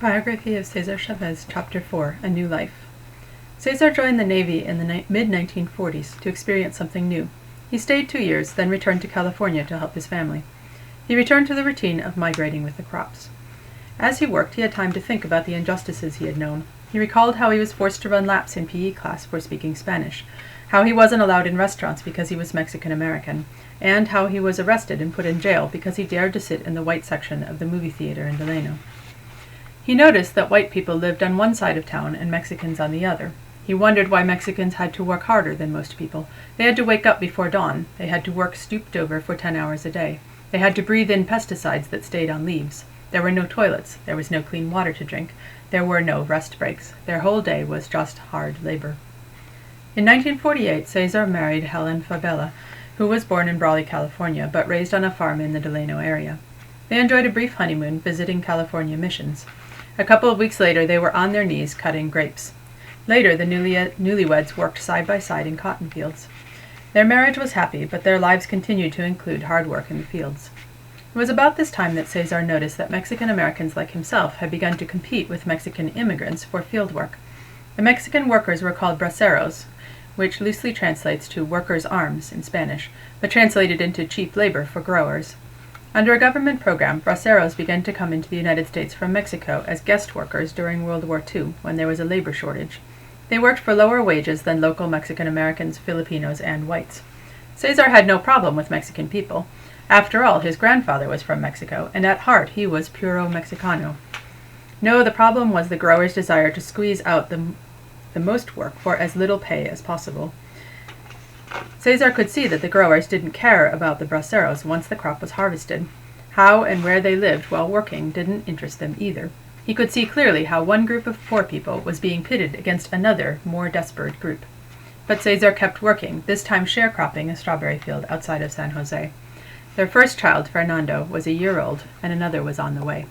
Biography of Cesar Chavez, Chapter 4, A New Life. Cesar joined the Navy in the mid-1940s to experience something new. He stayed 2 years, then returned to California to help his family. He returned to the routine of migrating with the crops. As he worked, he had time to think about the injustices he had known. He recalled how he was forced to run laps in PE class for speaking Spanish, how he wasn't allowed in restaurants because he was Mexican-American, and how he was arrested and put in jail because he dared to sit in the white section of the movie theater in Delano. He noticed that white people lived on one side of town and Mexicans on the other. He wondered why Mexicans had to work harder than most people. They had to wake up before dawn. They had to work stooped over for 10 hours a day. They had to breathe in pesticides that stayed on leaves. There were no toilets. There was no clean water to drink. There were no rest breaks. Their whole day was just hard labor. In 1948, Cesar married Helen Fabela, who was born in Brawley, California, but raised on a farm in the Delano area. They enjoyed a brief honeymoon visiting California missions. A couple of weeks later, they were on their knees cutting grapes. Later, the newlyweds worked side by side in cotton fields. Their marriage was happy, but their lives continued to include hard work in the fields. It was about this time that Cesar noticed that Mexican Americans like himself had begun to compete with Mexican immigrants for field work. The Mexican workers were called braceros, which loosely translates to workers' arms in Spanish, but translated into cheap labor for growers. Under a government program, braceros began to come into the United States from Mexico as guest workers during World War II, when there was a labor shortage. They worked for lower wages than local Mexican Americans, Filipinos, and whites. Cesar had no problem with Mexican people. After all, his grandfather was from Mexico, and at heart he was puro Mexicano. No, the problem was the growers' desire to squeeze out the most work for as little pay as possible. Cesar could see that the growers didn't care about the braceros once the crop was harvested. How and where they lived while working didn't interest them either. He could see clearly how one group of poor people was being pitted against another, more desperate group. But Cesar kept working, this time sharecropping a strawberry field outside of San Jose. Their first child, Fernando, was a year old, and another was on the way.